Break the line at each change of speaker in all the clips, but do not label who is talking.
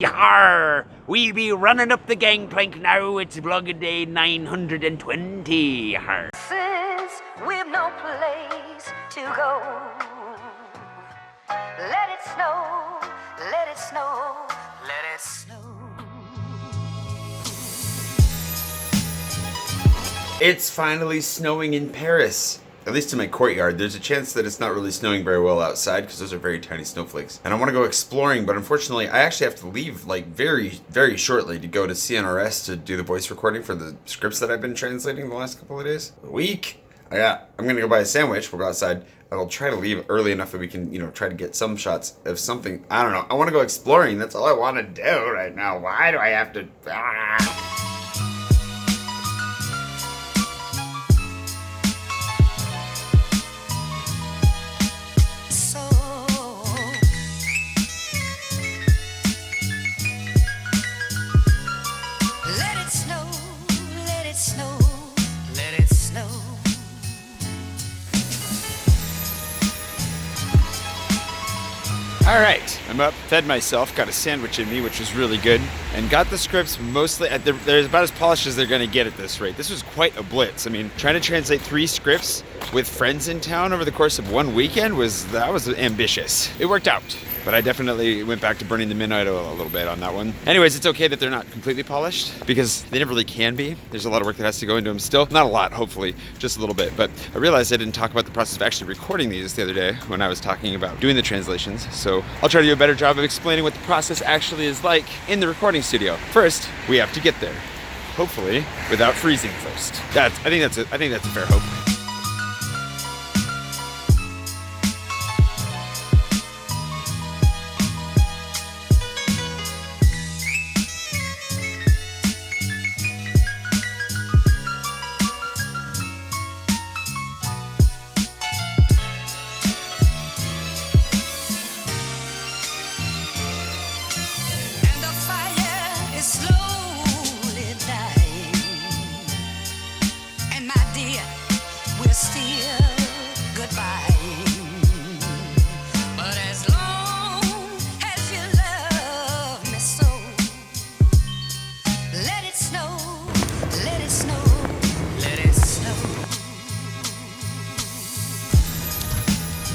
Yarr! We'll be running up the gangplank now. It's vlogging day 920. Yarr.
Since we've no place to go, let it snow, let it snow, let it snow.
It's finally snowing in Paris. At least in my courtyard. There's a chance that it's not really snowing very well outside because those are very tiny snowflakes. And I want to go exploring, but unfortunately I actually have to leave like very, very shortly to go to CNRS to do the voice recording for the scripts that I've been translating the last couple of days. A week. I'm gonna go buy a sandwich. We'll go outside. I'll try to leave early enough that we can, try to get some shots of something. I don't know. I want to go exploring. That's all I want to do right now. Why do I have to?
All right, I'm up, fed myself, got a sandwich in me, which was really good, and got the scripts mostly, they're about as polished as they're gonna get at this rate. This was quite a blitz. I mean, trying to translate 3 scripts with friends in town over the course of 1 weekend was ambitious. It worked out, but I definitely went back to burning the midnight oil a little bit on that one. Anyways, it's okay that they're not completely polished because they never really can be. There's a lot of work that has to go into them still. Not a lot, hopefully, just a little bit. But I realized I didn't talk about the process of actually recording these the other day when I was talking about doing the translations. So I'll try to do a better job of explaining what the process actually is like in the recording studio. First, we have to get there, hopefully without freezing first. I think that's a fair hope.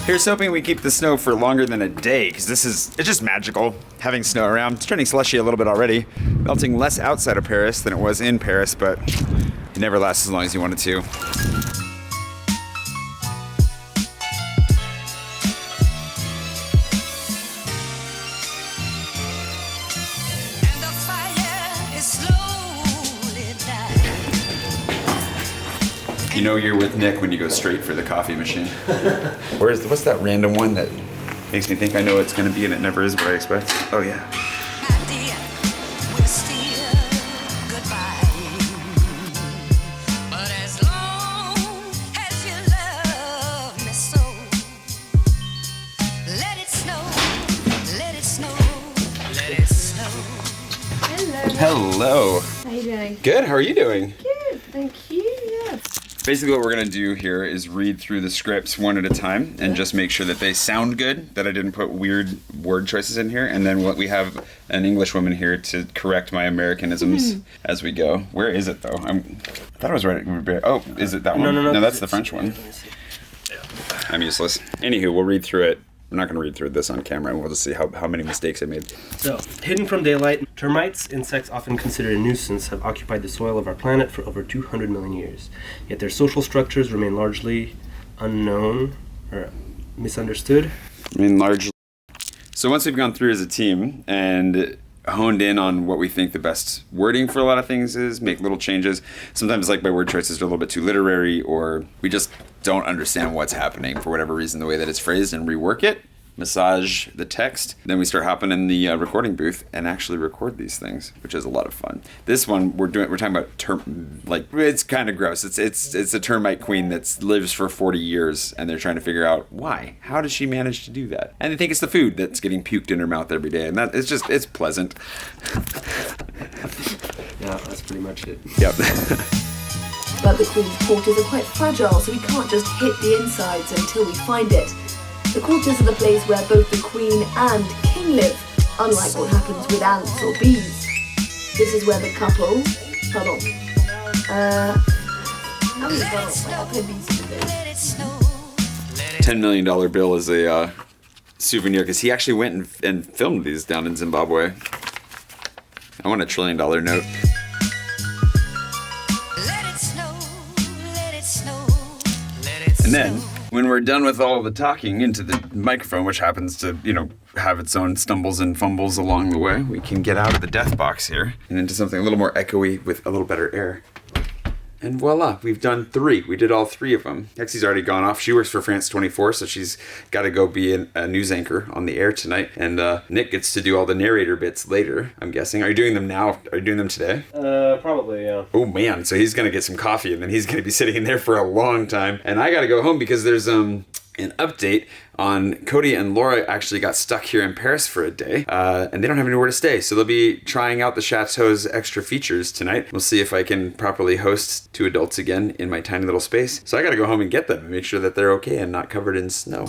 Here's hoping we keep the snow for longer than a day, because it's just magical having snow around. It's turning slushy a little bit already, melting less outside of Paris than it was in Paris, but it never lasts as long as you want it to. You know you're with Nick when you go straight for the coffee machine. What's that random one that makes me think I know it's gonna be and it never is what I expect? Oh yeah. Hello.
How are you doing?
Good, how are you doing?
Good, thank you, yeah.
Basically what we're gonna do here is read through the scripts one at a time and just make sure that they sound good, that I didn't put weird word choices in here, and then we have an English woman here to correct my Americanisms as we go. Where is it though? I thought I was right. Oh, is it that one? No, that's the French one. I'm useless. Anywho, we'll read through it. I'm not going to read through this on camera, and we'll just see how many mistakes I made.
So, hidden from daylight, termites, insects often considered a nuisance, have occupied the soil of our planet for over 200 million years. Yet their social structures remain largely unknown or misunderstood.
So once we've gone through as a team and honed in on what we think the best wording for a lot of things is, make little changes. Sometimes like my word choices are a little bit too literary, or we just don't understand what's happening for whatever reason, the way that it's phrased, and rework it, massage the text. Then we start hopping in the recording booth and actually record these things, which is a lot of fun. This one we're talking about it's kind of gross. It's a termite queen that lives for 40 years, and they're trying to figure out why. How does she manage to do that? And they think it's the food that's getting puked in her mouth every day, and it's pleasant.
Yeah, that's pretty much it.
Yep.
But the queen's quarters are quite fragile, so we can't just hit the insides until we find it. The quarters are the place where both the queen and king live, unlike what happens with ants or bees. This is where the couple, hold on, how many bells? I'll play bees today.
$10 million bill is a souvenir because he actually went and filmed these down in Zimbabwe. I want $1 trillion note.
Let it snow, let it snow, let it
And then,
snow.
when we're done with all the talking into the microphone, which happens to, have its own stumbles and fumbles along the way, we can get out of the death box here and into something a little more echoey with a little better air. And voila, we've done 3. We did all 3 of them. Hexie's already gone off. She works for France 24, so she's got to go be a news anchor on the air tonight. And Nick gets to do all the narrator bits later, I'm guessing. Are you doing them now? Are you doing them today?
Probably, yeah.
Oh man, so he's going to get some coffee and then he's going to be sitting in there for a long time. And I got to go home because there's an update on Cody and Laura actually got stuck here in Paris for a day, and they don't have anywhere to stay. So they'll be trying out the Chateau's extra features tonight. We'll see if I can properly host 2 adults again in my tiny little space. So I gotta go home and get them and make sure that they're okay and not covered in snow.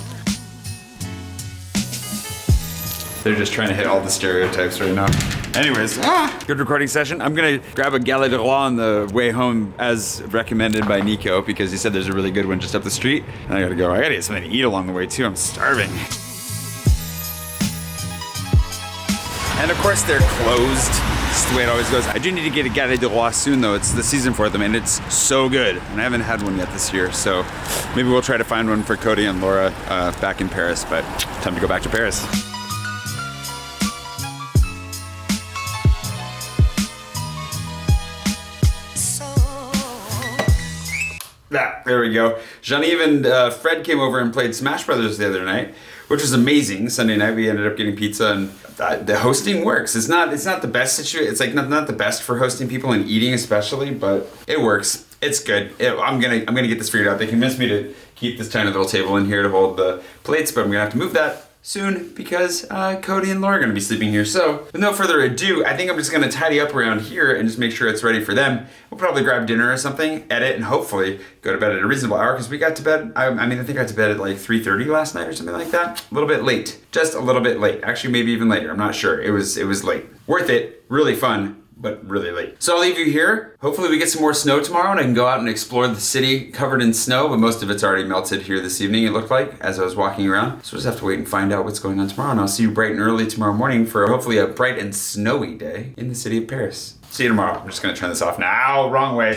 They're just trying to hit all the stereotypes right now. Anyways, good recording session. I'm gonna grab a Galette de Roi on the way home as recommended by Nico because he said there's a really good one just up the street. And I gotta get something to eat along the way too. I'm starving. And of course they're closed. That's the way it always goes. I do need to get a Galette de Roi soon though. It's the season for them and it's so good. And I haven't had one yet this year. So maybe we'll try to find one for Cody and Laura back in Paris, but time to go back to Paris. There we go. Jean-Yves and Fred came over and played Smash Brothers the other night, which was amazing. Sunday night we ended up getting pizza, and the hosting works. It's not the best situation. It's like not the best for hosting people and eating especially, but it works. It's good. I'm gonna get this figured out. They convinced me to keep this tiny little table in here to hold the plates, but I'm gonna have to move that soon because Cody and Laura are gonna be sleeping here. So with no further ado, I think I'm just gonna tidy up around here and just make sure it's ready for them. We'll probably grab dinner or something, edit, and hopefully go to bed at a reasonable hour because we got to bed, I think I got to bed at like 3:30 last night or something like that. A little bit late, just a little bit late. Actually, maybe even later, I'm not sure. It was late. Worth it, really fun, but really late. So I'll leave you here. Hopefully we get some more snow tomorrow and I can go out and explore the city covered in snow, but most of it's already melted here this evening, it looked like, as I was walking around. So we'll just have to wait and find out what's going on tomorrow, and I'll see you bright and early tomorrow morning for hopefully a bright and snowy day in the city of Paris. See you tomorrow. I'm just gonna turn this off now. Wrong way.